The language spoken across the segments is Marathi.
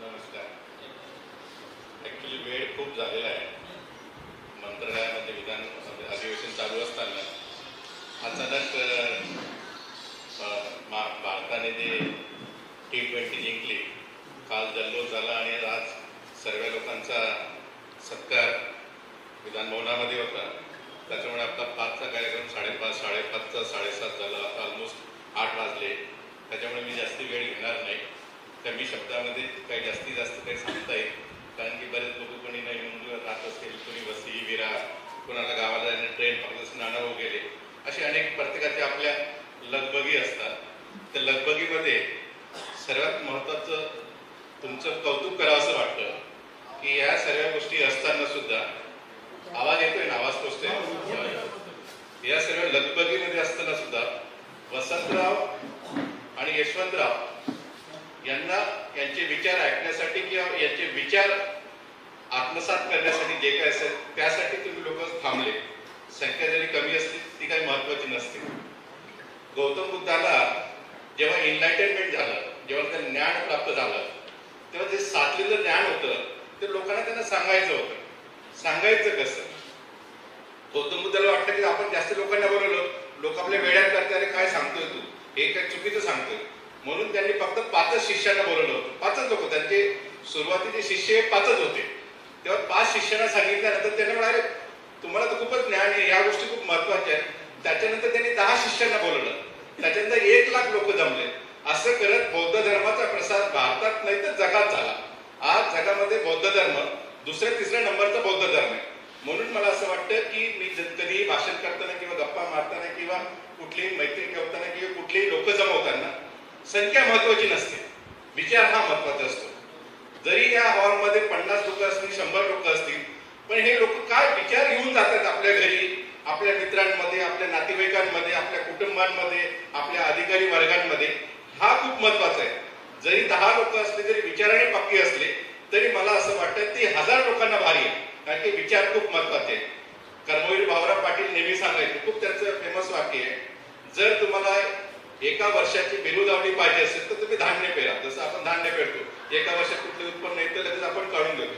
नमस्कार. ॲक्च्युली वेळ खूप झालेला आहे. मंत्रालयामध्ये विधान अधिवेशन चालू असताना अचानक भारताने जे T20 जिंकली, काल जल्लोष झाला आणि आज सर्व लोकांचा सत्कार विधान भवनामध्ये होता. त्याच्यामुळे आपला 5चा कार्यक्रम 5:30, 5:30चा 7:30 झाला. आता ऑलमोस्ट 8 वाजले. त्याच्यामुळे मी जास्ती वेळ घेणार नाही. कमी शब्दामध्ये काही जास्तीत जास्त काही सांगता येईल, कारण की बरेच लोक कोणी नाही म्हणून राहत असतील, कोणी वसी विरार, कोणाला गावाला जायला ट्रेन फक्त नाणं गेले, असे अनेक प्रत्येकाचे आपल्या लगबगी असतात. त्या लगबगीमध्ये सर्वात महत्त्वाचं तुमचं कौतुक करावं असं वाटतं की या सर्व गोष्टी असताना सुद्धा आवाज येतोय ना, आवाज पोचतोय, या सर्व लगबगीमध्ये असताना सुद्धा वसंतराव आणि यशवंतराव यांना यांचे विचार ऐकण्यासाठी किंवा यांचे विचार आत्मसात करण्यासाठी जे काय असेल त्यासाठी तुम्ही लोक थांबले. संख्या जरी कमी असली ती काही महत्वाची नसते. गौतम बुद्धाला जेव्हा एनलाइटनमेंट झालं, जेव्हा त्यांना ज्ञान प्राप्त झालं, तेव्हा जे साचलेलं ज्ञान होतं ते लोकांना त्यांना सांगायचं होतं. सांगायचं कसं? गौतम बुद्धाला वाटतं की आपण जास्त लोकांना बोलवलं, लोक आपल्या वेड्यात करतात, अरे काय सांगतोय तू, हे काय चुकीचं सांगतोय. म्हणून त्यांनी फक्त 5 शिष्यांना बोलवलं होतं. 5च लोक, त्यांचे सुरुवातीचे शिष्य 5च होते. तेव्हा 5 शिष्यांना सांगितल्यानंतर त्यांना म्हणाले तुम्हाला तर खूपच ज्ञान आहे, या गोष्टी खूप महत्वाच्या आहेत. त्याच्यानंतर त्यांनी 10 शिष्यांना बोलवलं. त्याच्यानंतर 1 लाख लोक जमले. असं करत बौद्ध धर्माचा प्रसार भारतात नाही तर जगात झाला. आज जगामध्ये बौद्ध धर्म 2-3 नंबरचा बौद्ध धर्म आहे. म्हणून मला असं वाटतं की मी कधीही भाषण करताना किंवा गप्पा मारताना किंवा कुठलीही मैत्री ठेवताना किंवा कुठलीही लोक जमवताना संख्या महत्वाची नसते, विचार हा महत्वाचा असतो. जरी या हॉलमध्ये 50 लोक असतील, 100 लोक असतील, पण हे लोक काय विचार घेऊन जातात आपल्या घरी, आपल्या मित्रांमध्ये, आपल्या नातेवाईकांमध्ये, आपल्या कुटुंबांमध्ये, आपल्या अधिकारी वर्गांमध्ये, हा खूप महत्वाचा आहे. जरी 10 लोक असले, जरी विचाराने पक्के असले, तरी मला असं वाटतं ती 1000 लोकांना भारी आहे, कारण की विचार खूप महत्वाचे आहे. कर्मवीर भाऊराव पाटील नेहमी सांगायचे, खूप त्यांचं फेमस वाक्य आहे, जर तुम्हाला 1 वर्षाची बिरुदावणी पाहिजे असेल तर तुम्ही धान्य पेरा. जसं आपण धान्य पेरतो, 1 वर्षात कुठले उत्पन्न येतं लगेच आपण काढून देतो.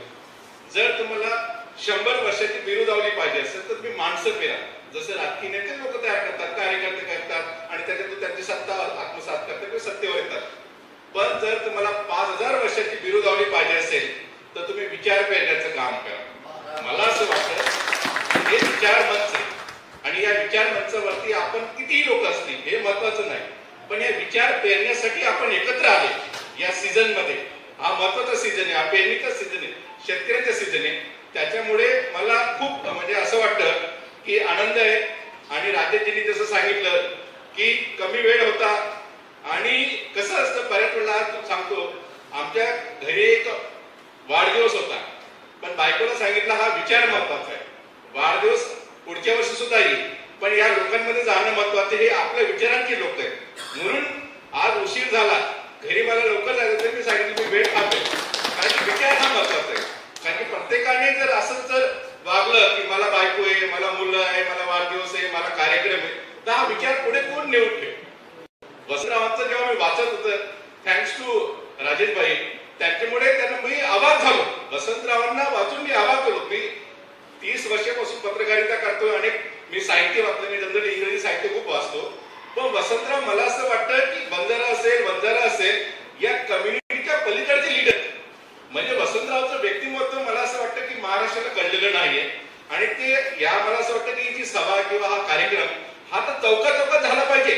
जर तुम्हाला 100 वर्षाची बिरुदावणी पाहिजे असेल तर तुम्ही माणसं पेरा. जसं राजकीय नेते लोक तयार करतात, कार्यकर्ते करतात आणि त्याच्यातून त्यांची सत्ता आत्मसात करतात किंवा सत्तेवर येतात. पण जर तुम्हाला 5000 वर्षाची बिरुदावणी पाहिजे असेल तर तुम्ही विचार पेरण्याचं काम करा. मला असं वाटतं हे विचार मंच आहे आणि या विचार मंचावरती आपण कितीही लोक असतील हे महत्वाचं नाही, पण या विचार पेरण्यासाठी आपण एकत्र आले या सीझन मध्ये. हा महत्वाचा सीझन आहे, हा पेरणीचा सीझन आहे, शेतकऱ्यांचा सीझन आहे. त्याच्यामुळे मला खूप म्हणजे असं वाटतं की आनंद आहे. आणि राजेशजींनी जसं सांगितलं की कमी वेळ होता आणि कसं असतं बऱ्याच वेळेला सांगतो, आमच्या घरी एक वाढदिवस होता, पण बायकोला सांगितलं हा विचार महत्वाचा आहे, वाढदिवस पुढच्या वर्षी सुद्धा येईल, पण या लोकांमध्ये जाणं महत्वाचं, हे आपल्या विचारांची लोक आहेत. म्हणून आज उशीर झाला, घरी मला लवकर जायचं तर मी सांगितलं मी वेळ खातोय, कारण की विचार हा महत्वाचा आहे. कारण की प्रत्येकाने जर असंच जर वागलं की मला बायको आहे, मला मुलं आहे, मला वाढदिवस आहे, मला कार्यक्रम आहे, तर हा विचार पुढे कोण नेऊन ठेव. वसंतरावांचं जेव्हा मी वाचत होतं, थँक्स टू राजेश भाई, त्यांच्यामुळे त्यांना मी अवाक झालो. वसंतरावांना वाचून मी अवाक झालो. मी 30 वर्षापासून पत्रकारिता करतोय, अनेक मी साहित्य वाचलं, मी जनरल इंग्रजी साहित्य खूप वाचतो, पण वसंतराव मला असं वाटतं की बंजारा असेल या कम्युनिटीच्या पलीकडचे लीडर. म्हणजे वसंतरावचं व्यक्तिमत्व मला असं वाटतं की महाराष्ट्राला कळलेलं नाहीये. आणि ते या मला असं वाटतं की ही सभा किंवा हा कार्यक्रम हा तर चौकात झाला पाहिजे.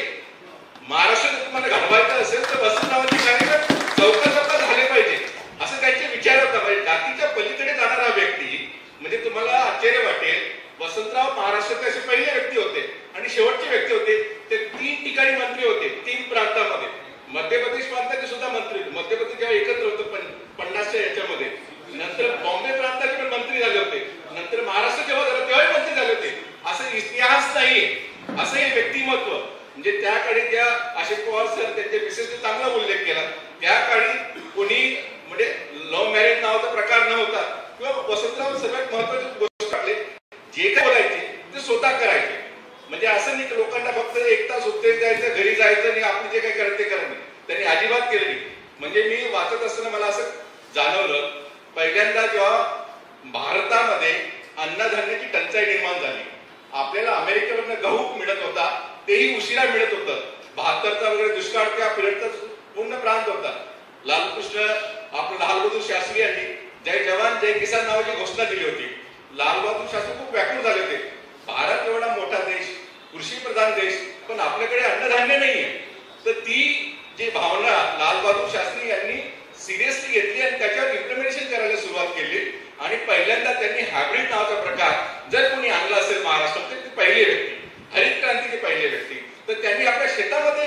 महाराष्ट्रात तुम्हाला घडवायचं असेल तर वसंतरावांचे कार्यक्रम चौकात झाले पाहिजे, असं त्यांचे विचार होता. म्हणजे जातीच्या पलीकडे जाणारा व्यक्ती, म्हणजे तुम्हाला आश्चर्य वाटेल, वसंतराव महाराष्ट्रातले असे पहिले व्यक्ती होते आणि शेवटचे व्यक्ती होते. ते 3 ठिकाणी मंत्री होते, 3 प्रांतामध्ये. मध्य प्रदेश प्रांताचे सुद्धा मंत्री होते. मध्य प्रदेश जेव्हा एकत्र होतं 50च्या याच्यामध्ये, नंतर बॉम्बे प्रांताचे पण मंत्री झाले होते, नंतर महाराष्ट्र जेव्हा झालं तेव्हाही मंत्री झाले होते. असं इतिहास नाहीये, असं हे व्यक्तिमत्व. म्हणजे त्या काळी ज्या अशोक पवार सर त्यांच्या विशेष चांगला उल्लेख केला, त्या काळी कोणी म्हणजे लव्ह मॅरेज नावाचा प्रकार नव्हता किंवा वसंतराव सगळ्यात महत्वाची गोष्ट आपले जे काय बोलायचे ते स्वतः करायचे. म्हणजे असं नाही लोकांना फक्त 1 तास उपदेश द्यायचं, घरी जायचं आणि आपण जे काही करायचं ते करायचं, त्यांनी अजिबात केलं नाही. म्हणजे मी वाचत असताना मला असं जाणवलं. पहिल्यांदा जेव्हा भारतामध्ये अन्नधान्याची टंचाई निर्माण झाली, आपल्याला अमेरिकेवरनं गहू मिळत होता, तेही उशिरा मिळत होतं. 72चा वगैरे दुष्काळ त्या पिरियडचा पूर्ण प्रांत होता. लालकृष्ण आपलं लाल बहादूर शास्त्री यांनी जय जवान जय किसान नावाची घोषणा दिली होती. लाल बहादूर शास्त्री खूप व्याकुळ झाले होते. भारत एवढा मोठा देश, कृषी प्रधान देश, पण आपल्याकडे अन्नधान्य नाहीये. तर ती जी भावना लाल बहादूर शास्त्री यांनी सिरियसली घेतली आणि त्याच्यावर इम्प्लिमेंटेशन करायला सुरुवात केली. आणि पहिल्यांदा त्यांनी हायब्रिड नावाचा प्रकार जर कोणी आणला असेल महाराष्ट्रात, ते पहिली व्यक्ती, हरित क्रांतीची पहिली व्यक्ती. तर त्यांनी आपल्या शेतामध्ये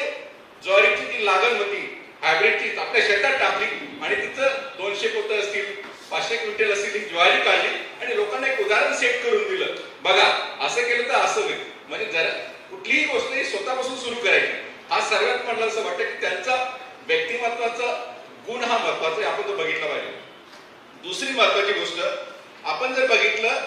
ज्वारीची जी लागण होती हायब्रिडची आपल्या शेतात टाकली आणि तिथं 200 पोतं असतील, 500 क्विंटल असतील ही ज्वारी काढली आणि लोकांना एक उदाहरण सेट करून दिलं. बघा असं केलं तर असं होईल. म्हणजे जरा कुठलीही गोष्ट ही स्वतःपासून सुरू करायची. हा सर्वात मला असं वाटतं की त्यांचा व्यक्तिमत्वाचा गुण हा महत्वाचा आहे, आपण तो बघितला पाहिजे. दुसरी महत्वाची गोष्ट आपण जर बघितलं,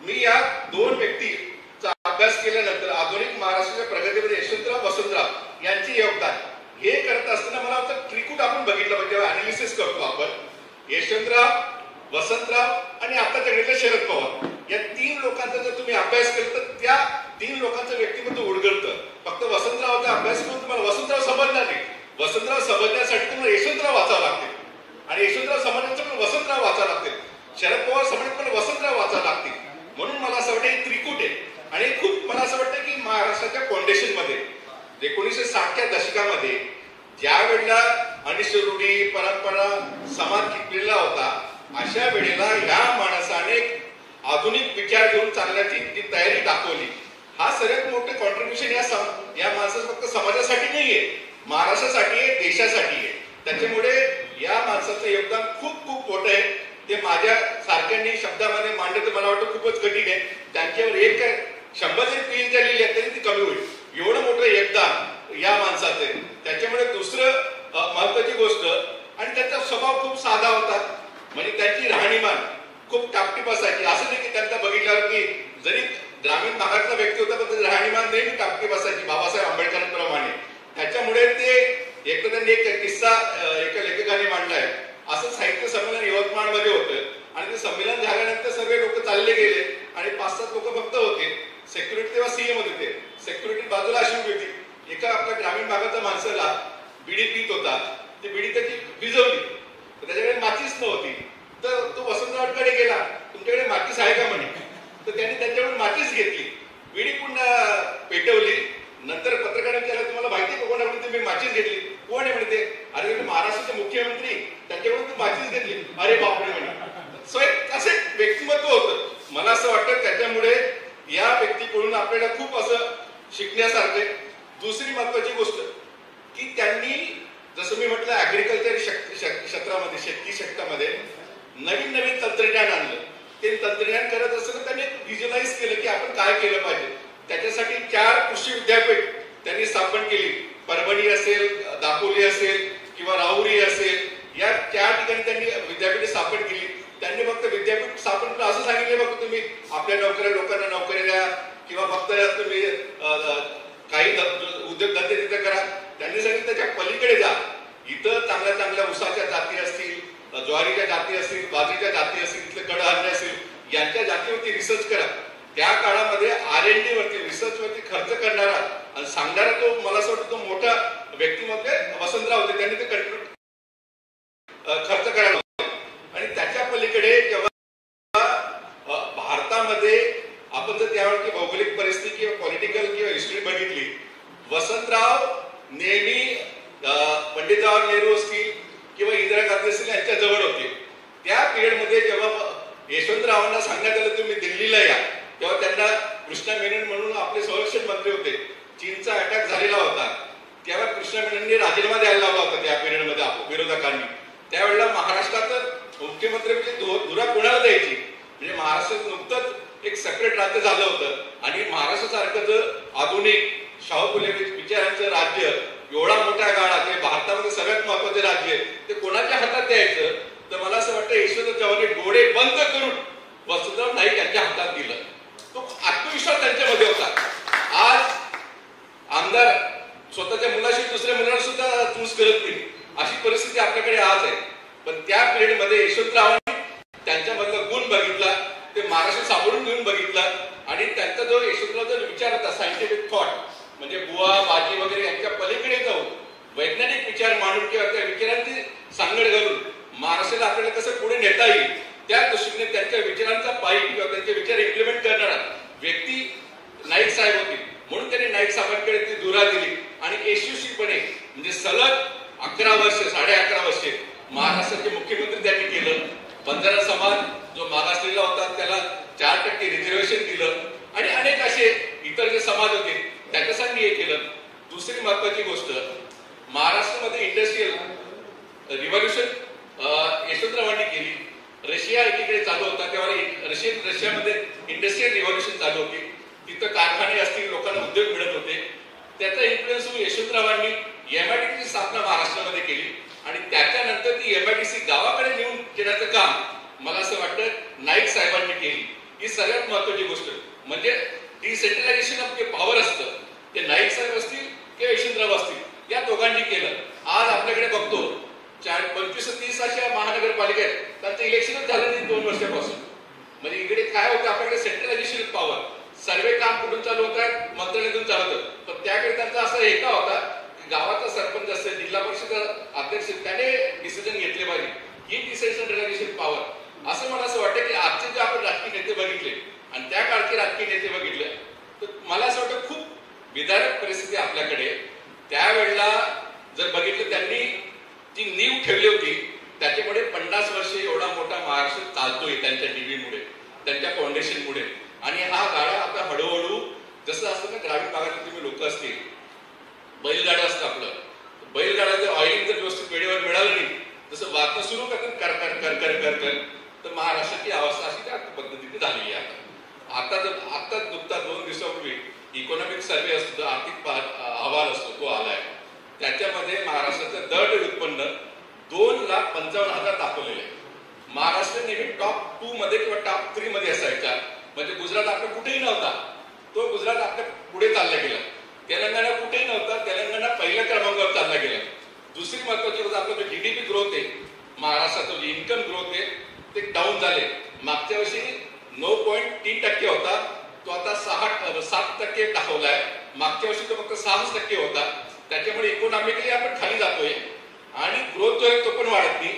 मी या दोन व्यक्तीचा अभ्यास केल्यानंतर आधुनिक महाराष्ट्राच्या प्रगतीमध्ये यशवंतराव वसंतराव यांचे योगदान हे करत असताना मला वाटतं त्रिकूट आपण बघितलं पाहिजे. अनालिसिस करतो आपण, यशवंतराव, वसंतराव आणि आताच्या घडीला शरद पवार, या तीन लोकांचा जर तुम्ही अभ्यास केला तर त्या तीन लोकांचं व्यक्तिमत्व उलगडतं. फक्त वसंतरावचा अभ्यास करून तुम्हाला वसंतराव समजणार नाही. वसंतराव समजण्यासाठी तुम्हाला यशवंतराव वाचावं लागते आणि यशवंतराव समजण्यासाठी पण वसंतराव वाचावं लागते. शरद पवार समजण्यासाठी पण वसंतराव वाचावं लागते. म्हणून मला असं वाटतं हे त्रिकूट आहे. आणि खूप मला असं वाटतं की महाराष्ट्राच्या फाउंडेशन मध्ये 1960च्या दशकामध्ये ज्या वेळेला अनिष्ट रूढी परंपरा समाज खिचलेला होता, अशा वेळेला ह्या माणसाने आधुनिक विचार घेऊन चालण्याची जी तयारी दाखवली, हा सगळ्यात मोठं कॉन्ट्रीब्युशन या माणसाचं फक्त समाजासाठी नाहीये, महाराष्ट्रासाठी आहे, देशासाठी आहे. त्याच्यामुळे या माणसाचं योगदान खूप खूप मोठं आहे. ते माझ्या सारख्यांनी शब्दामध्ये मांडलं तर मला वाटतं खूपच कठीण आहे. त्यांच्यावर एक 100 जरी पेज झालेली आहे तरी ती कमी होईल, एवढं मोठं योगदान या माणसाचं आहे. त्याच्यामुळे दुसरं महत्वाची गोष्ट, आणि त्याचा स्वभाव खूप साधा होता. म्हणजे त्यांची राहणीमान खूप टापटीप असायची. असं नाही की त्यांना बघितल्यावर की जरी ग्रामीण भागातला व्यक्ती होता पण त्याची राहणीमान नेहमी टापटीप असायची बाबासाहेब आंबेडकरांप्रमाणे. त्याच्यामुळे ते एक त्यांनी एक किस्सा एका लेखकाने मांडलाय. असं साहित्य संमेलन यवतमाळमध्ये होतं आणि ते संमेलन झाल्यानंतर सगळे लोक चालले गेले आणि 5-7 लोक फक्त होते. सेक्युरिटी तेव्हा सीएम होते. ते सेक्युरिटी बाजूला अशी उभी होती. एका आपल्या ग्रामीण भागाच्या माणसाला बिडी पीत होता, ती बिडी त्याची विजवली, त्याच्याकडे माचीस नव्हती. तर तो वसंतरावकडे गेला, तुमच्याकडे माचीस आहे का म्हणे. तर त्यांनी त्यांच्याकडून माचीस घेतली, बिडी पुन्हा पेटवली. नंतर पत्रकारांनी विचारलं, तुम्हाला माहिती आहे कोणाकडून तुम्ही माचीस घेतली? कोण आहे म्हणते. अरे महाराष्ट्राचे मुख्यमंत्री, त्यांच्याकडून तू माचीस घेतली. अरे बापरे म्हणे. सो असं एक व्यक्तिमत्व होतं. मला असं वाटतं त्याच्यामुळे या व्यक्तीकडून आपल्याला खूप असं शिकण्यासारखं. दुसरी महत्वाची गोष्ट की त्यांनी जसं मी म्हटलं ऍग्रिकल्चर क्षेत्रामध्ये, शेती क्षेत्रामध्ये नवीन नवीन तंत्रज्ञान आणलं. ते तंत्रज्ञान करत असताना त्यांनी व्हिज्युअलाइज केलं की आपण काय केलं पाहिजे. त्याच्यासाठी 4 कृषी विद्यापीठ त्यांनी स्थापन केली. परभणी असेल, दापोली असेल किंवा राहुरी असेल, या 4 ठिकाणी त्यांनी विद्यापीठ स्थापन केली. त्यांनी फक्त विद्यापीठ स्थापन करून असं सांगितले फक्त तुम्ही आपल्या लोकांना नोकरी द्या किंवा फक्त तुम्ही काही उद्योगधंदे तिथे करा. त्यांनी सांगितलं त्याच्या पलीकडे जा. इथं चांगल्या चांगल्या ऊसाच्या जाती असतील, ज्वारीच्या जाती असतील, बाजरीच्या जाती असतील, इथले कडधान्य असेल, यांच्या जातीवरती रिसर्च करा. त्या काळामध्ये R&D वरती, रिसर्च वरती खर्च करणारा आणि सांगणारा तो मला असं वाटतं तो मोठा व्यक्तिमत्व वसंतराव होते. त्यांनी ते खर्च करायला होते. आणि त्याच्या पलीकडे जेव्हा भारतामध्ये आपण जर त्यावेळी भौगोलिक परिस्थिती किंवा पॉलिटिकल किंवा हिस्ट्री बघितली, वसंतराव नेहमी पंडित जवाहरलाल नेहरू असतील किंवा इंदिरा गांधी असतील यांच्या जवळ होते. त्या पिरियडमध्ये जेव्हा यशवंतरावांना सांगण्यात आलं तुम्ही दिल्लीला या, तेव्हा त्यांना कृष्णा मेनन म्हणून आपले संरक्षण मंत्री होते. चीनचा अटॅक झालेला होता, तेव्हा कृष्णा मेनननी राजीनामा द्यायला लावला होता त्या पिरियडमध्ये विरोधकांनी. त्यावेळेला महाराष्ट्रात मुख्यमंत्री म्हणजे धुरा कोणाला द्यायची. म्हणजे महाराष्ट्रात नुकतंच एक सेपरेट राज्य झालं होतं आणि महाराष्ट्रासारखं जर आधुनिक शाहू फुले विचारांचं राज्य एवढा मोठ्या काळात हे भारतामध्ये सगळ्यात महत्वाचे राज्य आहे, ते कोणाच्या हातात द्यायचं. तर मला असं वाटतं यशवंत चव्हाणने डोळे बंद करून वसंतराव नाईक यांच्या हातात दिलं. तो आत्मविश्वास त्यांच्यामध्ये होता. आज आमदार स्वतःच्या मुलाशी दुसऱ्या मुलाला सुद्धा चूज करत नाही, अशी परिस्थिती आपल्याकडे आज आहे. पण त्या पिरियडमध्ये यशवंतरावांनी त्यांच्यामधला गुण बघितला, ते महाराष्ट्र सापडून घेऊन बघितला आणि त्यांचा जो यशवंतरावचा विचार होता सायंटिफिक थॉट, म्हणजे बुवा बाजी वगैरे यांच्या पलीकडे जाऊन वैज्ञानिक विचार मांडून किंवा त्या विचारांची सांगड घालून महाराष्ट्राला आपल्याला कसं पुढे नेता येईल त्या दृष्टीने त्यांच्या विचारांचा पायी किंवा त्यांचे विचार इम्प्लिमेंट करणारा व्यक्ती नाईक साहेब होते. म्हणून त्यांनी नाईक साहेबांकडे ती धुरा दिली आणि यशस्वीपणे म्हणजे सलग 11 वर्ष 11.5 वर्षे महाराष्ट्राचे मुख्यमंत्री त्यांनी केलं. बंजारा समाज जो मागासलेला होता त्याला 4% रिझर्वेशन दिलं आणि अनेक असे इतर जे समाज होते त्याच्यासाठी हे केलं. दुसरी महत्वाची गोष्ट, महाराष्ट्रामध्ये इंडस्ट्रियल रिव्होल्युशन यशवंतरावांनी केली. रशिया एकीकडे चालू होता तेव्हा रशियामध्ये इंडस्ट्रियल रिव्होल्युशन चालू होती. तिथं कारखाने असतील, लोकांना उद्योग मिळत होते. त्याचा इन्फ्लुएन्स होऊन यशवंतरावांनी एमआयडीसीची स्थापना महाराष्ट्रामध्ये केली आणि त्याच्यानंतर ती एमआयडीसी गावाकडे नेऊन देण्याचं काम मला असं वाटतं नाईक साहेबांनी केली. ही सगळ्यात महत्वाची गोष्ट म्हणजे डिसेंट्रलायझेशन ऑफ जे पॉवर असतं ते नाईक साहेब असतील किंवा यशवंतराव असतील या दोघांनी केलं. आज आपल्याकडे बघतो 25-30 अशा महानगरपालिका आहेत, त्यांचं इलेक्शनच झालं नाही 2 वर्षापासून. म्हणजे इकडे काय होतं, आपल्याकडे सेंट्रलायझेशन ऑफ पॉवर, सर्वे काम कुठून चालू होतात, मंत्रालयातून चालू होतं. पण त्याकडे त्यांचा असा हेका होता की गावाचा सरपंच असेल, जिल्हा परिषद अध्यक्ष त्याने डिसिजन घेतले पाहिजे. ही डिसेंट्रलायझेशन पॉवर. असं मला असं वाटतं की आजचे जे आपण राजकीय नेते बघितले आणि त्या काळचे राजकीय नेते बघितले तर मला असं वाटतं खूप विदारक परिस्थिती आपल्याकडे. त्यावेळेला जर बघितलं त्यांनी जी नीव ठेवली होती त्याच्यामुळे 50 वर्ष एवढा मोठा महाराष्ट्र चालतोय त्यांच्या टीव्हीमुळे, त्यांच्या फाउंडेशनमुळे. आणि हा गाडा आता हळूहळू जसं असतं ना, ग्रामीण भागातील तुम्ही लोक असतील, बैलगाडा असतं आपलं, बैलगाडा जर ऑइलिंग जर व्यवस्थित वेळेवर मिळालं नाही जसं वाहतूक सुरू करतात कर कर कर कर कर कर तर महाराष्ट्राची अवस्था अशी त्या पद्धतीने झालेली आहे. आता नुकता 2 दिवसापूर्वी इकॉनॉमिक सर्वे असतो, आर्थिक अहवाल असतो, तो आलाय. त्याच्यामध्ये महाराष्ट्राचं दर उत्पन्न 2,55,000 दाखवलेले आहे. महाराष्ट्र नेहमी टॉप 2 मध्ये किंवा टॉप 3 मध्ये असायचा. म्हणजे गुजरात आपल्या कुठेही नव्हता, तो गुजरात आपल्या पुढे चालला गेला. तेलंगणा कुठेही नव्हता, तेलंगणा पहिल्या क्रमांकावर चालला गेला. दुसरी महत्वाची गोष्ट, आपला जो जीडीपी ग्रोथ आहे महाराष्ट्राचा, जो इन्कम ग्रोथ आहे ते डाऊन झाले. मागच्या वर्षी 9.3% होता, तो आता 7% दाखवलाय. मागच्या वर्षी तो फक्त 6% होता. त्याच्यामुळे इकॉनॉमिकली आपण खाली जातोय आणि ग्रोथ जो आहे तो पण वाढत नाही,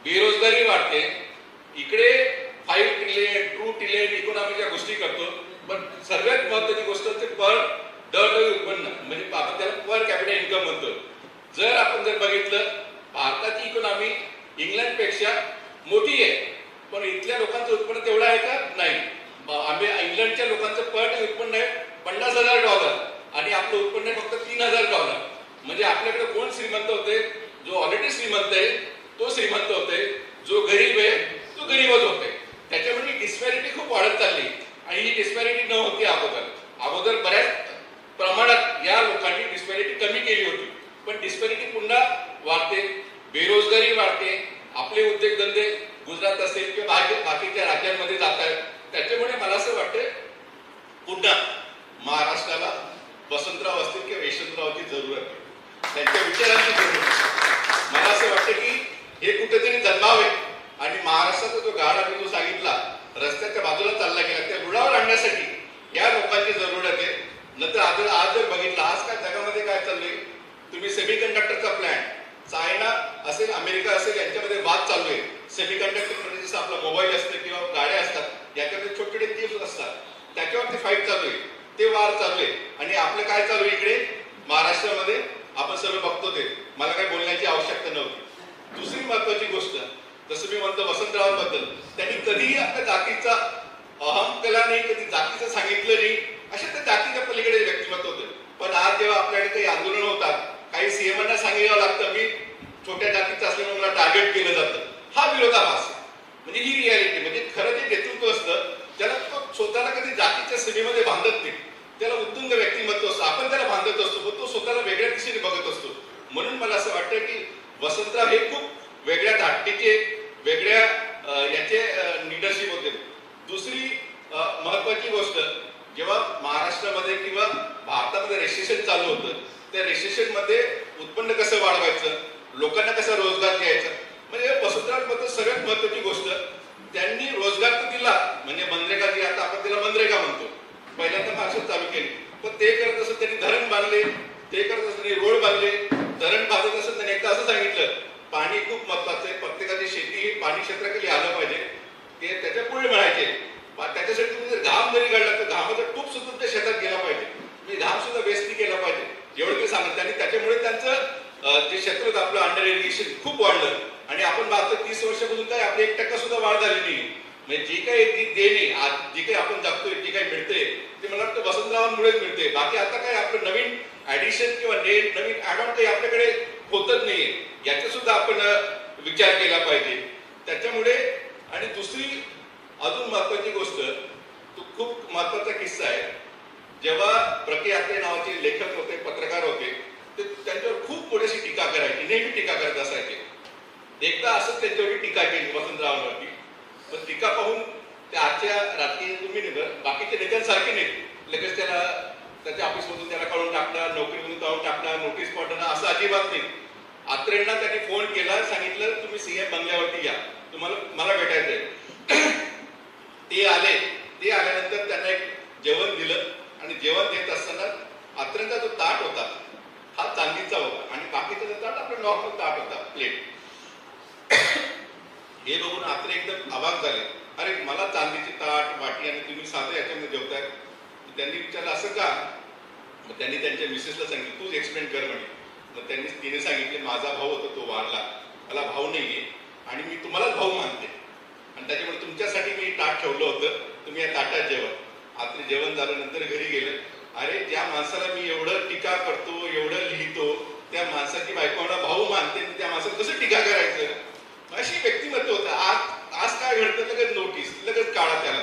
बेरोजगारी वाढते. इकडे 5 ट्रिलियन 2 ट्रिलियन इकॉनॉमीच्या गोष्टी करतो. पण सर्वात महत्वाची गोष्ट ते पर दर उत्पन्न, म्हणजे आपण त्याला पर कॅपिटल इन्कम म्हणतो. जर आपण बघितलं भारताची इकॉनॉमी इंग्लंडपेक्षा मोठी आहे, पण इथल्या लोकांचं उत्पन्न तेवढं आहे का? नाही. इंग्लंडच्या लोकांचं पर उत्पन्न आहे $50,000 आणि आपलं उत्पन्न फक्त $3,000. म्हणजे आपल्याकडे कोण श्रीमंत होते? जो ऑलरेडी श्रीमंत आहे तो श्रीमंत होते, जो गरीब आहे तो गरीबच होते. त्याच्यामुळे डिस्पॅरिटी खूप वाढत चालली आणि ही डिस्पॅरिटी न होती अगोदर बऱ्याच प्रमाणात या लोकांनी डिस्पॅरिटी कमी केली होती. पण डिस्पॅरिटी पुन्हा वाढते, बेरोजगारी वाढते, आपले उद्योगधंदे गुजरात असेल किंवा बाकीच्या राज्यांमध्ये जात आहेत. त्याच्यामुळे मला असं वाटतं पुन्हा महाराष्ट्राला वसंतराव असतील किंवा यशवंतरावची जरूरत आहे, त्यांच्या विचारांची जरूरत आहे. मला असं वाटतं की हे कुठेतरी जन्मावे आणि महाराष्ट्राचा जो गाडा मी जो सांगितला रस्त्याच्या बाजूला चालला गेला त्या रुळावर आणण्यासाठी या लोकांची जरूरत आहे. नंतर आज जर बघितलं आज काय जगामध्ये काय चाललंय, तुम्ही सेमीकंडक्टरचा प्लॅन चायना असेल अमेरिका असेल यांच्यामध्ये वाद चालू आहे. सेमीकंडक्टर म्हणजे जसं आपला मोबाईल असतं किंवा गाड्या असतात याच्यामध्ये छोटे छोटे चिप्स असतात त्याच्यावरती फाईट चालू आहे, ते वार चालू आहे. आणि आपलं काय चालू आहे इकडे महाराष्ट्रामध्ये आपण सर्व बघतो ते, मला काही बोलण्याची आवश्यकता नव्हती. दुसरी महत्वाची गोष्ट, जसं मी म्हणतो वसंतरावांबद्दल, त्यांनी कधीही आपल्या जातीचा अहम केला नाही, कधी जातीचं सांगितलं नाही, अशा त्या जातीच्या पलीकडे व्यक्तिमत्व होतं. पण आज जेव्हा आपल्याकडे काही आंदोलन होतात, काही सीएमांना सांगावं लागतं मी छोट्या जातीचं असल्यामुळे मला टार्गेट केलं जातं, हा विरोधाभास आहे. म्हणजे ही रियालिटी, म्हणजे खरं जे नेतृत्व असतं त्याला तो स्वतःला कधी जातीच्या सीमेमध्ये बांधत नाही, त्याला उत्तुंग व्यक्तिमत्व असतं, आपण त्याला बांधत असतो, पण तो स्वतःला वेगळ्या दिशेने बघत असतो. म्हणून मला असं वाटतं की वसंतराव हे खूप वेगळ्या धाटणीचे वेगळ्या याचे लीडरशिप होते. दुसरी महत्वाची गोष्ट, जेव्हा महाराष्ट्रामध्ये किंवा भारतामध्ये रेसेशन चालू होतं त्या रेसेशन मध्ये उत्पन्न कसं वाढवायचं, लोकांना कसा रोजगार द्यायचा, म्हणजे वसंतराव खूप महत्वाचं आहे. प्रत्येकाची शेती ही पाणी क्षेत्राखाली आलं पाहिजे, ते त्याच्या पुढे मिळायचे. त्याच्यासाठी तुम्ही जर घाम जरी काढला तर घामाचा टूप सुद्धा त्या शेतात गेला पाहिजे, म्हणजे घाम सुद्धा वेस्ट नाही केला पाहिजे, एवढं ते सांगत. आणि त्याच्यामुळे त्यांचं जे क्षेत्र होतं आपलं अंडर इरिगेशन खूप वाढलं. आणि आपण पाहतो 30 वर्षापासून काय आपली 1% सुद्धा वाढ झाली नाही. म्हणजे जी काही ती देणे आज जी काही आपण जगतोय, जी काही मिळते ते मला वाटतं वसंतरावांमुळेच मिळते. बाकी आता काय आपलं नवीन ऍडिशन किंवा नवीन ऍड ऑन काही आपल्याकडे होतच नाहीये, याचा सुद्धा आपण विचार केला पाहिजे. त्याच्यामुळे आणि दुसरी अजून महत्वाची गोष्ट, तो खूप महत्वाचा किस्सा आहे. जेव्हा प्रके आत्रे नावाचे लेखक होते, पत्रकार होते, ते त्यांच्यावर खूप मोठी टीका करायची, नेहमी टीका करत असायचे. एकदा असंच त्यांच्यावरती टीका केली वसंतरावांवरती. पण टीका पाहून ते आजच्या राजकीय तुम्ही नाही, बाकीच्या नेत्यांसारखे नाही, लगेच त्याला त्याच्या ऑफिसमधून त्याला काढून टाकणार, नोकरीमधून काढून टाकणार, नोटीस पाठवणार, असं अजिबात नाही. आत्रेंना त्यांनी फोन केला, सांगितलं तुम्ही सीएम बंगल्यावरती या, तुम्हाला मला भेटायचंय. ते आले. ते आल्यानंतर त्यांना एक जेवण दिलं आणि जेवण देत असताना आत्रेंचा जो ताट होता हा चांदीचा होता आणि बाकीचा ताट आपला नॉर्मल ताट होता, प्लेट. हे बघून आत्रे एकदम अवाक झाले. अरे मला चांदीची ताट वाटी आणि तुम्ही साधं याच्यामध्ये जेवताय. त्यांनी विचारलं असं का? मग त्यांनी त्यांच्या मिसेसला सांगितलं तूच एक्सप्लेन कर म्हणे. मग तिने सांगितले माझा भाऊ होता तो वारला, मला भाऊ नाहीये आणि मी तुम्हालाच भाऊ मानते आणि त्याच्यामुळे तुमच्यासाठी मी ताट ठेवलं होतं, तुम्ही या ताटात जेवण. आत्रे जेवण झाल्यानंतर घरी गेले. अरे ज्या माणसाला मी एवढं टीका करतो, एवढं लिहितो, त्या माणसाची बायको मला भाऊ मानते, त्या माणसाला कसं टीका करायचं? अशी व्यक्तिमत्व होतं. आज काय घडतं, लगेच नोटीस, लगेच काढा त्याला.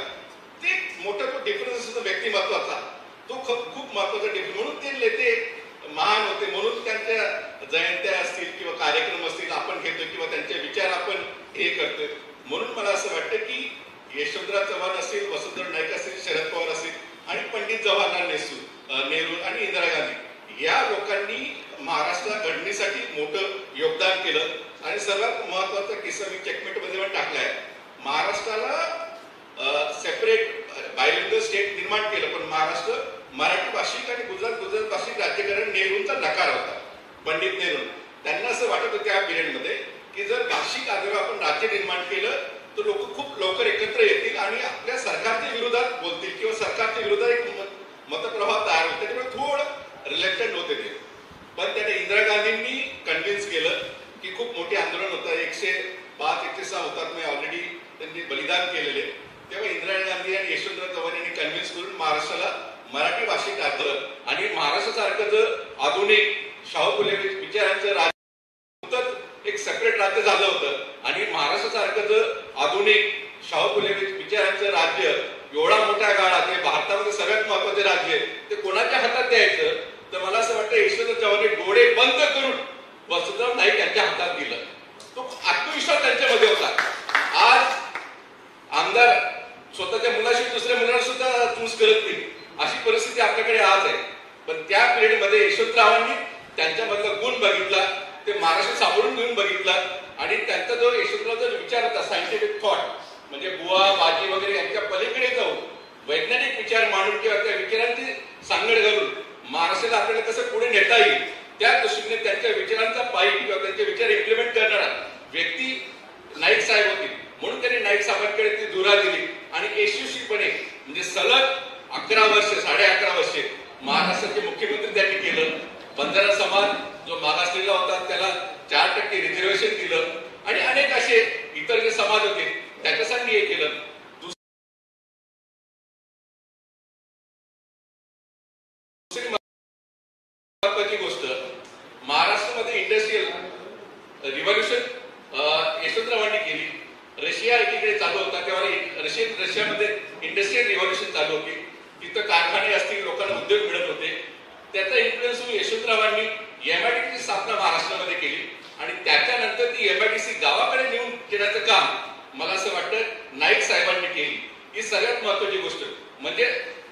ते मोठा तो डिफरन्स असतो व्यक्तिमत्वाचा, तो खूप महत्वाचा डिफरन्स. म्हणून ते नेते महान होते, म्हणून त्यांच्या जयंत्या असतील किंवा कार्यक्रम असतील आपण घेतो किंवा त्यांचे विचार आपण हे करतोय. म्हणून मला असं वाटतं की यशवंतराव चव्हाण असतील, वसंतराव नाईक असतील, शरद पवार असतील आणि पंडित जवाहरलाल नेहरू आणि इंदिरा गांधी या लोकांनी महाराष्ट्र घडणीसाठी मोठं योगदान केलं. आणि सर्वात महत्वाचा किस्सा मी चेकमेटमध्ये पण टाकलाय. महाराष्ट्राला सेपरेट बायलिंग्युअल स्टेट निर्माण केलं, पण महाराष्ट्र मराठी भाषिक आणि गुजरात भाषिक राज्य करणं नेहरूंचा नकार होता, पंडित नेहरू. त्यांना असं वाटत होतं त्या पिरियडमध्ये की जर भाषिक आधारावर आपण राज्य निर्माण केलं तर लोक खूप लवकर एकत्र येतील आणि आपल्या सरकारच्या विरोधात बोलतील किंवा सरकारच्या विरोधात एक मतप्रवाह तयार होईल. त्याच्यामुळे थोडं रिलेक्टंट होते ते. पण त्याने इंदिरा गांधींनी कन्व्हिन्स केलं की खूप मोठे आंदोलन होतं, 105-106 हुतात्मे ऑलरेडी त्यांनी बलिदान केलेले. तेव्हा इंदिरा गांधी आणि यशवंतराव चव्हाण यांनी कन्व्हिन्स करून महाराष्ट्राला मराठी भाषिक राज्य आणि महाराष्ट्रासारखं जर आधुनिक शाहू फुले विचारांचं राज्य एक सेपरेट राज्य झालं होतं आणि महाराष्ट्रासारखं जर आधुनिक शाहू फुले विचारांचं राज्य एवढा मोठ्या काळात हे भारतामध्ये सगळ्यात महत्वाचे राज्य आहे, ते कोणाच्या हातात द्यायचं? तर मला असं वाटतं यशवंतराव चव्हाण डोळे बंद करून वसंतराव नाईक यांच्या हातात दिलं. तो आत्मविश्वास त्यांच्यामध्ये होता. आज आमदार स्वतःच्या मुलाशी दुसऱ्या मुलाला सुद्धा चूज करत नाही, अशी परिस्थिती आपल्याकडे आज आहे. पण त्या पिरियडमध्ये यशवंतरावांनी त्यांच्यामधला गुण बघितला, ते महाराष्ट्र सापडून घेऊन बघितला आणि त्यांचा जो यशवंतरावचा विचार होता सायंटिफिक थॉट, म्हणजे बुवा बाजी वगैरे यांच्या पलीकडे जाऊन वैज्ञानिक विचार मांडून किंवा त्या विचारांची सांगड घालून महाराष्ट्राला आपल्याला कसं पुढे नेता येईल त्या दृष्टीने त्यांच्या विचारांचा पायी किंवा त्यांचे विचार इम्प्लिमेंट करणारा व्यक्ती नाईक साहेब होती. म्हणून त्यांनी नाईक साहेबांकडे ती धुरा दिली आणि यशस्वीपणे म्हणजे सलग 11 वर्ष 11.5 वर्षे महाराष्ट्राचे मुख्यमंत्री त्यांनी केलं. बंजारा समाज जो मागासलेला होता त्याला 4% रिझर्वेशन दिलं आणि अनेक असे इतर जे समाज होते त्याच्यासाठी हे केलं. दुसरी महत्वाची गोष्ट, महाराष्ट्रामध्ये इंडस्ट्रियल रिव्होल्युशन यशवंतरावांनी केली. रशिया एकीकडे चालू होता तेव्हा रशियामध्ये इंडस्ट्रियल रिव्होल्युशन चालू होती, तिथं कारखाने असतील, लोकांना उद्योग मिळत होते. त्याचा इन्फ्लुएन्स होऊन यशवंतरावांनी एमआयडीसीची स्थापना महाराष्ट्रामध्ये केली आणि त्याच्यानंतर ती एमआयडीसी गावाकडे नेऊन देण्याचं काम मला असं वाटतं नाईक साहेबांनी केली. ही सगळ्यात महत्वाची गोष्ट म्हणजे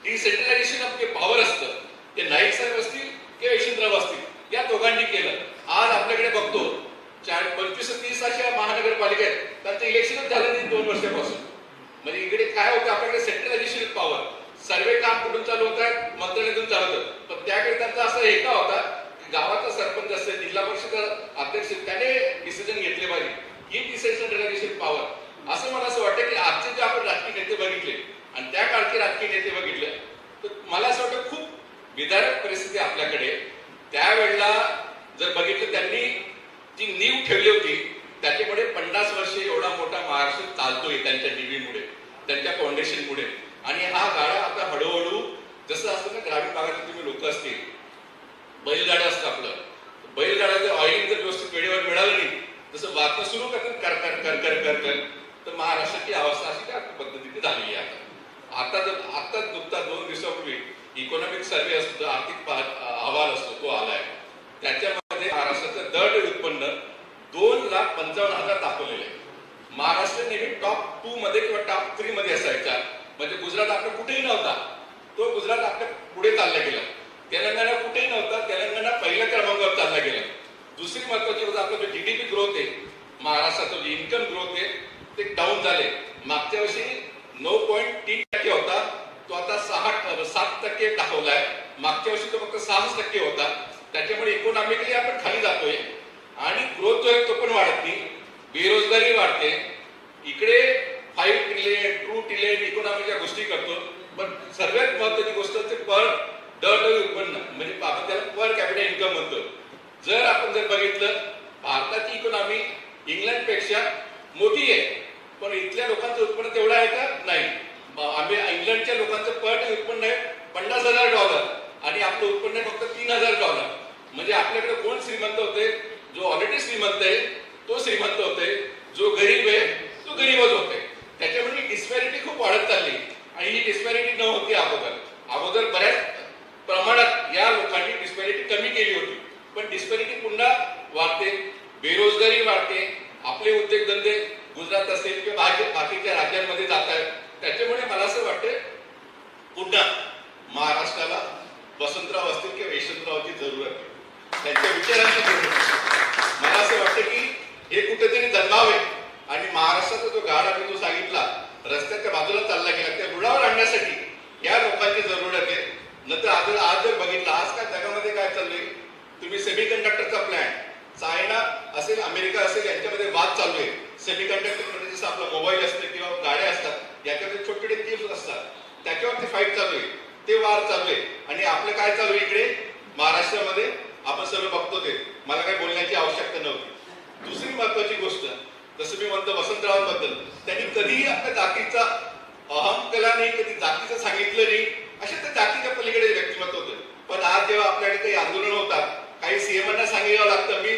डिसेंट्रलायझेशन ऑफ जे पॉवर असतं ते नाईक साहेब असतील किंवा यशवंतराव असतील या दोघांनी केलं. आज आपल्याकडे बघतो 25-30 अशा महानगरपालिका आहेत, त्यांचं इलेक्शनच झालं नाही 2 वर्षापासून. म्हणजे इकडे काय होतं, आपल्याकडे सेंट्रलायझेशन पॉवर, सर्वे काम कुठून चालू होत आहे, मंत्रालयातून चालू होतं. पण त्याकडे त्यांचा असा हेका होता गावाचा सरपंच असेल, जिल्हा परिषद अध्यक्ष, त्याने डिसिजन घेतले पाहिजे. ही डिसेंट्रलायझेशन पॉवर. असं मला असं वाटतं की आजचे जे आपण राजकीय नेते बघितले आणि त्या काळचे राजकीय नेते बघितले, तर मला असं वाटतं खूप विदारक परिस्थिती आपल्याकडे. त्यावेळेला जर बघितलं, त्यांनी जी नीव ठेवली होती, त्याच्यामुळे 50 वर्षे एवढा मोठा महाराष्ट्र चालतोय त्यांच्या नीवीमुळे, त्यांच्या फाउंडेशनमुळे. आणि हा गाडा आता हळूहळू, जसं असतं ना ग्रामीण भागातील तुम्ही लोक असतील, बैलगाडा असतं आपलं, बैलगाड्याचं ऑइलिंग जर व्यवस्थित वेळेवर मिळालं नाही, जसं वाहतूक सुरू करतात कर कर कर कर कर कर, तर महाराष्ट्राची अवस्था अशी त्या पद्धतीने झालेली आहे. आता नुकता 2 दिवसापूर्वी इकॉनॉमिक सर्व्हे असतो, आर्थिक अहवाल असतो, तो आलाय. त्याच्यामध्ये महाराष्ट्राचं दर उत्पन्न 2,55,000 दाखवलेले आहे. महाराष्ट्र नेहमी टॉप 2 मध्ये किंवा टॉप 3 मध्ये असायचा. म्हणजे गुजरात आपला कुठेही नव्हता, तो गुजरात आपल्या पुढे चालला गेला. तेलंगणा कुठेही नव्हता, तेलंगणा पहिल्या क्रमांकावर चालला गेला. दुसरी महत्वाची गोष्ट, आपला जो जीडीपी ग्रोथ आहे, महाराष्ट्राचा जो इन्कम ग्रोथ आहे, ते डाऊन झाले. मागच्या वर्षी 9.3% होता, तो आता 7% दाखवलाय. मागच्या वर्षी तो फक्त 6% होता. त्याच्यामुळे इकॉनॉमिकली आपण खाली जातोय आणि ग्रोथ जो आहे तो पण वाढत नाही, बेरोजगारी वाढते. इकडे 5 ट्रिलियन 2 ट्रिलियन इकॉनॉमीच्या गोष्टी करतो, पण सर्वात महत्वाची गोष्ट ते पर दर उत्पन्न, म्हणजे आपण त्याला पर कॅपिटल इन्कम म्हणतो. जर आपण बघितलं, भारताची इकॉनॉमी इंग्लंडपेक्षा मोठी आहे, पण इथल्या लोकांचं उत्पन्न तेवढं आहे का? नाही. इंग्लंडच्या लोकांचं पर उत्पन्न आहे $50,000 आणि आपलं उत्पन्न आहे फक्त $3,000. म्हणजे आपल्याकडे कोण श्रीमंत होते? जो ऑलरेडी श्रीमंत आहे तो श्रीमंत होते, जो गरीब आहे तो गरीबच होते. त्याच्यामुळे डिस्पॅरिटी खूप वाढत चालली. आणि ही डिस्पॅरिटी न होती अगोदर बऱ्याच प्रमाणात या लोकांनी डिस्पॅरिटी कमी केली होती, पण डिस्पॅरिटी पुन्हा वाढते, बेरोजगारी वाढते, आपले उद्योगधंदे गुजरात असेल किंवा बाकीच्या राज्यांमध्ये जात आहेत. त्याच्यामुळे मला असं वाटतं पुन्हा महाराष्ट्राला वसंतराव असतील किंवा यशवंतरावची जरूरत आहे, त्यांच्या विचारांची जरूरत आहे. मला असं वाटतं की हे कुठेतरी जन्मावे आणि महाराष्ट्राचा जो गाडा मी जो सांगितला रस्त्याच्या बाजूला चालला गेला, त्या रुळावर आणण्यासाठी या लोकांची जरूरत आहे. नंतर आज जर बघितलं, आज काय जगामध्ये काय चाललंय, तुम्ही सेमीकंडक्टरचा प्लॅन चायना असेल, अमेरिका असेल, यांच्यामध्ये वाद चालू आहे. सेमीकंडक्टर म्हणजे जसं आपला मोबाईल असते किंवा गाड्या असतात, याच्यामध्ये छोटे छोटे चिप्स असतात, त्याच्यावरती फाईट चालू आहे, ते वार चालू आहे. आणि आपलं काय चालू आहे इकडे महाराष्ट्रामध्ये, आपण सर्व बघतो ते. मला काही बोलण्याची आवश्यकता नव्हती. दुसरी महत्वाची गोष्ट, जसं मी म्हणतो वसंतरावांबद्दल, त्यांनी कधीही आपल्या जातीचा अहम केला नाही, कधी जातीचं सांगितलं नाही, अशा त्या जातीच्या पलीकडे व्यक्तिमत्व होतं. पण आज जेव्हा आपल्याकडे काही आंदोलन होतात, काही सीएमांना सांगावं लागतं मी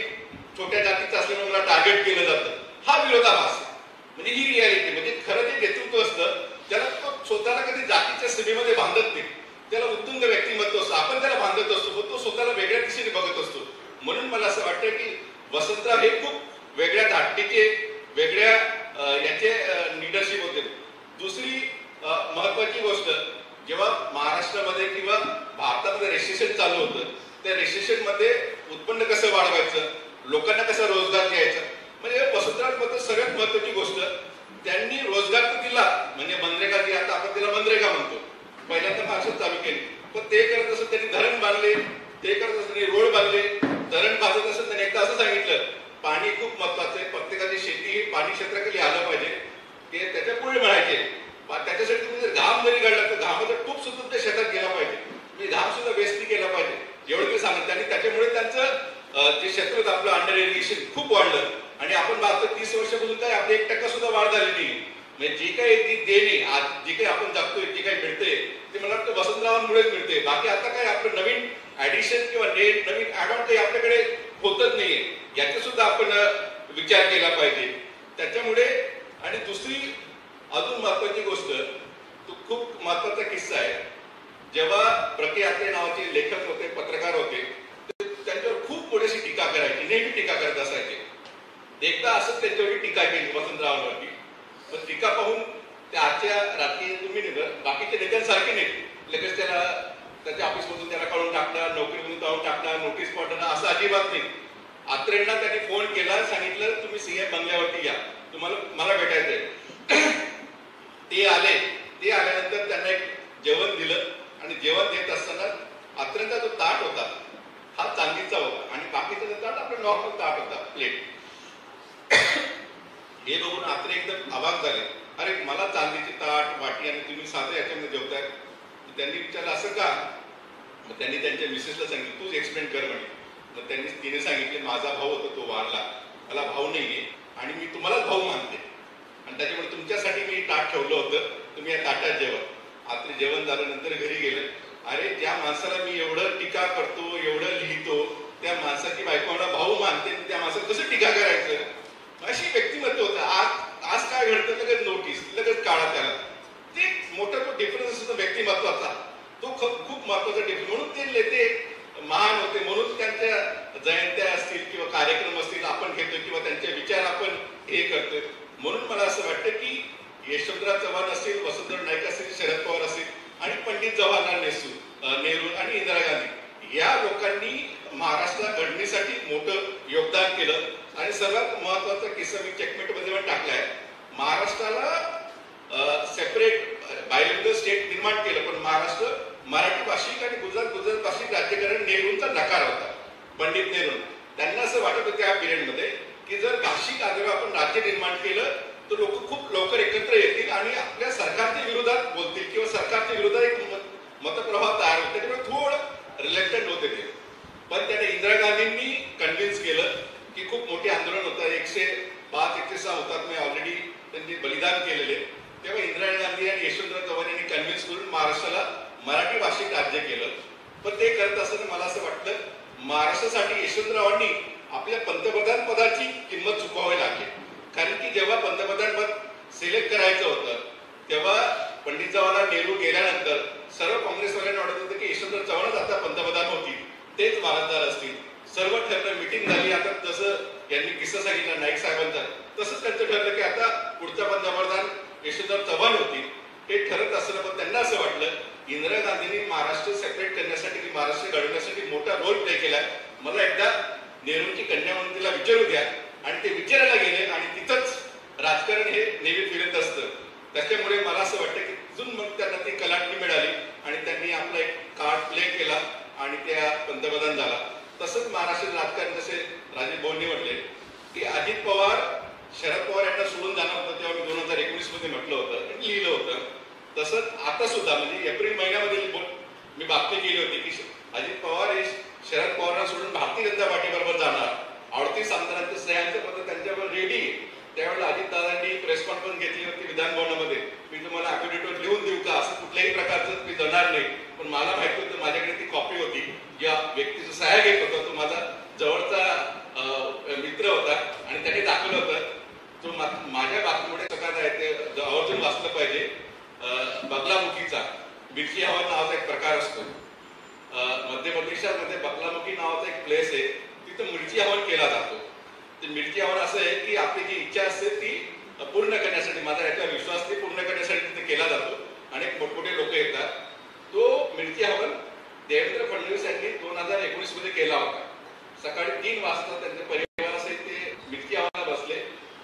छोट्या जातीचं असल्यामुळे मला टार्गेट केलं जातं, हा विरोधाभास. म्हणजे ही रियालिटी. म्हणजे खरं जे नेतृत्व असतं त्याला तो स्वतःला कधी जातीच्या सीमेमध्ये बांधत नाही, त्याला उत्तुंग व्यक्तिमत्व असतं, आपण त्याला बांधत असतो, पण तो स्वतःला वेगळ्या दिशेने बघत असतो. म्हणून मला असं वाटतं की वसंतराव हे खूप वेगळ्या धाटणीचे, वेगळ्या याचे लीडरशिप होते. दुसरी महत्वाची गोष्ट, जेव्हा महाराष्ट्रामध्ये किंवा भारतामध्ये रेसिशन चालू होतं, त्या रेसिशन मध्ये उत्पन्न कसं वाढवायचं, लोकांना कसा रोजगार द्यायचा, म्हणजे वसंतरावांबद्दल सगळ्यात महत्वाची गोष्ट, त्यांनी रोजगार तर दिला. म्हणजे मनरेगा, जी आता आपण तिला मनरेगा म्हणतो, पहिल्यांदा महाराष्ट्रात चालू केली, पण ते करत असत त्यांनी धरण बांधले, ते करत असत त्यांनी रोड बांधले. धरण बांधत असत त्यांनी एकदा असं सांगितलं, पाणी खूप महत्वाचं आहे, प्रत्येकाची शेती ही पाणी क्षेत्राखाली आलं पाहिजे, ते त्याच्या पुढे म्हणायचे. त्याच्यासाठी तुम्ही जर घाम जरी काढला तर घामाचा टूप सुद्धा त्या शेतात गेला पाहिजे, म्हणजे घाम सुद्धा वेस्ट केला पाहिजे, एवढं ते सांगत. त्यांनी त्याच्यामुळे त्यांचं जे क्षेत्र होतं आपलं अंडर इरिगेशन खूप वाढलं. आणि आपण पाहतो 30 वर्षापासून काय आपली 1% सुद्धा वाढ झाली नाही. म्हणजे जी काही ती देणे, आज जी काही आपण जगतोय, जे काही मिळते, ते मला वाटतं वसंतरावांमुळेच मिळते. बाकी आता काय आपलं नवीन ऍडिशन किंवा नवीन ऍड ऑन काही आपल्याकडे होतच नाहीये, याचा सुद्धा आपण विचार केला पाहिजे. त्याच्यामुळे आणि दुसरी अजून महत्वाची गोष्ट, तो खूप महत्वाचा किस्सा आहे. जेव्हा प्रख्याते नावाचे लेखक होते, पत्रकार होते, त्यांच्यावर खूप मोठी टीका करायची, नेहमी टीका करत असायचे. एकदा असंच त्यांच्यावरती टीका केली वसंतरावांवरती, पण टीका पाहून त्या आजच्या राजकीय तुम्ही बाकीच्या नेत्यांसारखे नाही, लगेच त्याला त्याच्या ऑफिसमधून त्याला काढून टाकणार, नोकरीमधून काढून टाकणार, नोटीस पाठवणार, असं अजिबात नाही. आत्रेंना त्यांनी फोन केला, सांगितलं तुम्ही सीएम बंगल्यावरती या, तुम्हाला मला भेटायचंय. ते आले. ते आल्यानंतर त्यांना एक जेवण दिलं आणि जेवण देत असताना आत्रेंचा जो ताट होता हा चांदीचा हे बघून आत्रे एकदम अवाक झाले. अरे मला चांदीची ताट वाटी आणि तुम्ही साधे याच्यामध्ये जेवताय. त्यांनी विचारलं असं का? मग त्यांनी त्यांच्या मिसेसला सांगितलं तूच एक्सप्लेन कर म्हणे. मग तिने सांगितले माझा भाऊ होता तो वारला, मला भाऊ नाहीये आणि मी तुम्हालाच भाऊ मानते आणि त्याच्यामुळे तुमच्यासाठी मी ताट ठेवलं होतं, तुम्ही या ताटात जेवण. आत्रे जेवण झाल्यानंतर घरी गेलं. अरे ज्या माणसाला मी एवढं टीका करतो, एवढं लिहितो, त्या माणसाची बायको मला भाऊ मानते, त्या माणसाला कसं टीका करायचं? अशी व्यक्तिमत्व होतं. आज काय घडतं लगेच नोटीस, लगेच काढा त्याला. ते मोठा तो डिफरन्स असतो व्यक्तिमत्वाचा, तो खूप महत्वाचा डिफरन्स. म्हणून ते नेते महान होते, म्हणून त्यांच्या जयंत्या असतील किंवा कार्यक्रम असतील आपण घेतो किंवा त्यांचे विचार आपण हे करतोय. म्हणून मला असं वाटतं की यशवंतराव चव्हाण असतील, वसंतराव नाईक असतील, शरद पवार असतील आणि पंडित जवाहरलाल नेहरू आणि इंदिरा गांधी या लोकांनी महाराष्ट्र घडणीसाठी मोठं योगदान केलं. आणि सर्वात महत्वाचा किस्सा मी चेकमेटमध्ये पण टाकलाय. महाराष्ट्राला सेपरेट बायलिंग्युअल स्टेट निर्माण केलं, पण महाराष्ट्र मराठी भाषिक आणि गुजरात भाषिक राज्य करण नेहरूंचा नकार होता. पंडित नेहरू त्यांना असं वाटत होतं त्या पिरियडमध्ये की जर भाषिक आधारावर आपण राज्य निर्माण केलं तर लोक खूप लवकर एकत्र येतील आणि आपल्या सरकारच्या विरोधात बोलतील किंवा सरकारच्या विरोधात एक मतप्रवाह तयार होईल. त्याच्यामुळे थोडं रिलेक्टंट होते ते. पण त्याने इंदिरा गांधींनी कन्व्हिन्स केलं की खूप मोठे आंदोलन होतं. 105-106 हुतात्मे ऑलरेडी त्यांनी बलिदान केलेले. तेव्हा इंदिरा गांधी आणि यशवंतराव चव्हाण यांनी कन्व्हिन्स करून महाराष्ट्राला मराठी भाषिक राज्य केलं. पण ते करत असताना मला असं वाटलं महाराष्ट्रासाठी यशवंतरावांनी आपल्या पंतप्रधान पदाची किंमत चुकवावी लागली. कारण की जेव्हा पंतप्रधान पद सिलेक्ट करायचं होतं तेव्हा पंडित जवाहरलाल नेहरू गेल्यानंतर सर्व काँग्रेसवाल्यांना वाटत होतं की यशवंतराव चव्हाणच आता पंतप्रधान होतील, तेच वारसदार असतील. सर्व ठरलं, मिटिंग झाली. आता जसं यांनी किस्सा सांगितला नाईक साहेबांचा, तसंच त्यांचं ठरलं की आता पुढचा पंतप्रधान यशवंतराव चव्हाण होतील. हे ठरत असताना पण त्यांना असं वाटलं इंदिरा गांधींनी महाराष्ट्र सेपरेट करण्यासाठी की महाराष्ट्र घडवण्यासाठी मोठा रोल प्ले केलाय. मला एकदा नेहरूंची कन्या म्हणून तिला विचारू द्या. आणि ते विचारायला गेले आणि तिथंच राजकारण हे नेहमी फिरत असतं. त्याच्यामुळे मला असं वाटतं की तिथून मग त्यांना ती कलाटणी मिळाली आणि त्यांनी आपला एक कार्ड प्ले केला आणि त्या पंतप्रधान झाला. तसंच महाराष्ट्र राजकारण जसे राजीव भाऊंनी म्हटले की अजित पवार शरद पवार यांना सोडून जाणार होतं तेव्हा मी 2019 मध्ये म्हटलं होतं, लिहिलं होतं. तसंच आता सुद्धा म्हणजे एप्रिल महिन्यामध्ये मी बातमी केली होती की अजित पवार हे शरद पवारांना सोडून भारतीय जनता पार्टीबरोबर जाणार. 38 आमदारांचं सह्यांचं पत्र त्यांच्यावर रेडी. त्यावेळेला अजितदादांनी प्रेस कॉन्फरन्स घेतली होती विधान भवनामध्ये. मी तुम्हाला अफिडेव्हिट लिहून देऊ का? असं कुठल्याही प्रकारचं मी देणार नाही. पण मला माहिती होतं माझ्याकडे ती कॉपी होती. ज्या व्यक्तीचं सह्या घेत होता तो माझा जवळचा मित्र होता आणि त्याने दाखवलं होतं. तो माझ्या बातमीमुळे सकाळ आहे ते आवर्जून वाचलं पाहिजे. बगलामुखीचा मिरची हवा नावाचा एक प्रकार असतो. मध्य प्रदेशामध्ये बगलामुखी नावाचा एक प्लेस आहे. तिथं मिरची हवन केला जातो. ते मिरची हवन असं आहे की आपली जी इच्छा असते ती पूर्ण करण्यासाठी, माझा याच्यावर विश्वास ते पूर्ण करण्यासाठी तिथे केला जातो. अनेक मोठमोठे लोक येतात. तो मिरची हवन देवेंद्र फडणवीस यांनी 2019 मध्ये केला होता. सकाळी 3 वाजता त्यांच्या परिवारासहित ते मिरची हवनाला बसले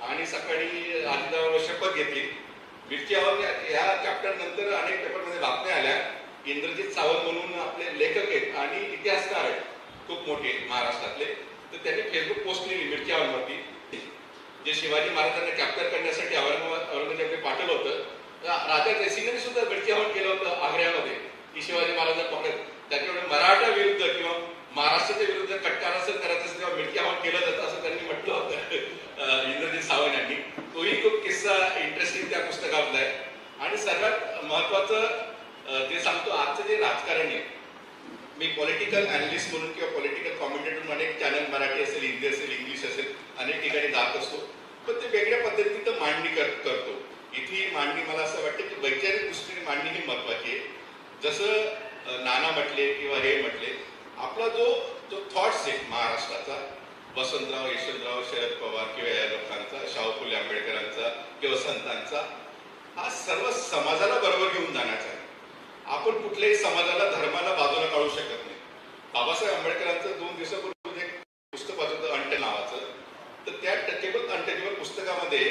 आणि सकाळी अजितदादांवर शपथ घेतली. मिरची हवन या चॅप्टर नंतर अनेक पेपरमध्ये बातम्या आल्या. इंद्रजित सावंत म्हणून आपले लेखक आहेत आणि इतिहासकार आहेत खूप मोठे महाराष्ट्रातले. तर त्यांनी फेसबुक पोस्ट केली मिरची हवनवरती, जे शिवाजी महाराजांना कॅप्चर करण्यासाठी औरंगजेबाने पाठवलं होतं. राजा जयसिंगने सुद्धा मिरची हवन केलं होतं आग्र्यामध्ये की शिवाजी महाराजांना पकडत. त्याच्यामुळे मराठा विरुद्ध किंवा महाराष्ट्राच्या विरुद्ध कट्टार असं करायचं असेल तेव्हा मिरची हवन केलं जातं असं त्यांनी म्हटलं होतं इंद्रजित सावंत यांनी. तोही खूप किस्सा इंटरेस्टिंग त्या पुस्तकातला आहे. आणि सर्वात महत्वाचं ते सांगतो, आजचं जे राजकारण आहे, मी पॉलिटिकल अॅनालिस्ट म्हणून किंवा पॉलिटिकल कॉमेंटेटर म्हणून अनेक चॅनल मराठी असेल, हिंदी असेल, इंग्लिश असेल अनेक ठिकाणी जात असतो. पण ते वेगळ्या पद्धतीनं मांडणी करतो. इथली मांडणी मला असं वाटतं की वैचारिक दृष्टीने मांडणी ही महत्वाची आहे. जसं नाना म्हटले किंवा हे म्हटले, आपला जो थॉट्स आहे महाराष्ट्राचा, वसंतराव, यशवंतराव, शरद पवार किंवा या लोकांचा, शाहू फुले आंबेडकरांचा किंवा संतांचा, हा सर्व समाजाला बरोबर घेऊन जाण्याचा आहे. आपण कुठल्याही समाजाला, धर्माला बाजूला काढू शकत नाही. बाबासाहेब आंबेडकरांचं 2 दिवसापूर्वी एक पुस्तक वाचलं अंट नावाचं. तर त्या टचेबल अनटचेबल पुस्तकामध्ये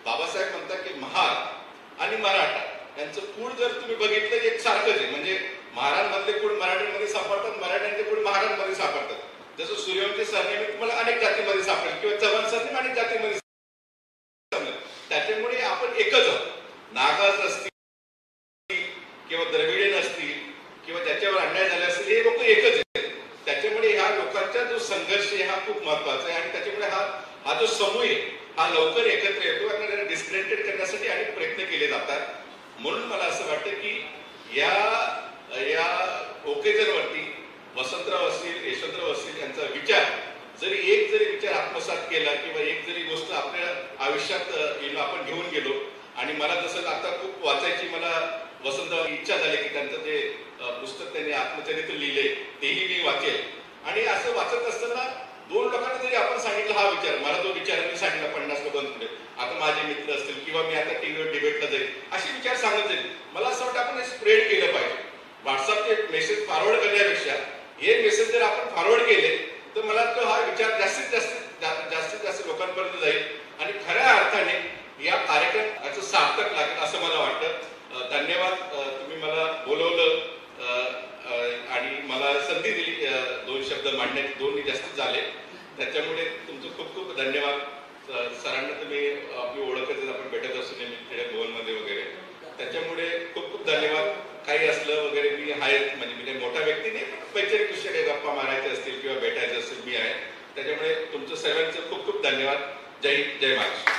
बाबासाहेब म्हणतात की महार आणि मराठा यांचं कुळ जर तुम्ही बघितलं एक सारखंच आहे. म्हणजे महारांमधले कुळ मराठ्यांमध्ये सापडतात, मराठ्यांचे कुळ महारांमध्ये सापडतात. जसं सूर्यवंशी सरनेम तुम्हाला अनेक जातीमध्ये सापडेल किंवा चव्हाण सरनेम अनेक जातीमध्ये हा लवकर एकत्र येतो आणि त्याला डिस्क्रेडिटेड करण्यासाठी अनेक प्रयत्न केले जातात. म्हणून मला असं वाटतं की या ओकेजनवरती वसंतराव असतील, यशवंतराव असतील यांचा विचार एक जरी विचार आत्मसात केला किंवा एक जरी गोष्ट आपल्या आयुष्यात आपण घेऊन गेलो. आणि मला जसं आता खूप वाचायची मला वसंतराव इच्छा झाली की त्यांचं जे पुस्तक त्यांनी आत्मचरित्र लिहिले तेही मी वाचेल. आणि असं वाचत असताना 2 लोकांना जरी आपण सांगितलं हा विचार, मला तो विचार मी सांगितला 50 लोकांपुढे, आता माझे मित्र असतील किंवा मी आता टीव्हीवर डिबेटला जाईल, असे विचार सांगत जाईल. मला असं वाटतं आपण हे स्प्रेड केलं पाहिजे. व्हॉट्सअपचे मेसेज फॉरवर्ड करण्यापेक्षा हे मेसेज जर आपण फॉरवर्ड केले तर मला तो हा विचार जास्तीत जास्त लोकांपर्यंत जाईल आणि खऱ्या अर्थाने या कार्यक्रमाचं सार्थक लागेल असं मला वाटतं. धन्यवाद. तुम्ही मला बोलवलं आणि मला संधी दिली 2 शब्द मांडण्याची. 2 जास्तीत झाले, त्याच्यामुळे तुमचं खूप खूप धन्यवाद. सरांना तुम्ही आपली ओळखच, आपण भेटत असतो नेहमी टिळक भवनमध्ये वगैरे, त्याच्यामुळे खूप खूप धन्यवाद. काही असलं वगैरे मी आहे, म्हणजे मी काही मोठा व्यक्ती नाही, पण वैचारिक दृष्ट्या काही गप्पा मारायचे असतील किंवा भेटायचे असतील मी आहे. त्याच्यामुळे तुमचं सर्वांचं खूप खूप धन्यवाद. जय हिंद, जय महाराष्ट्र.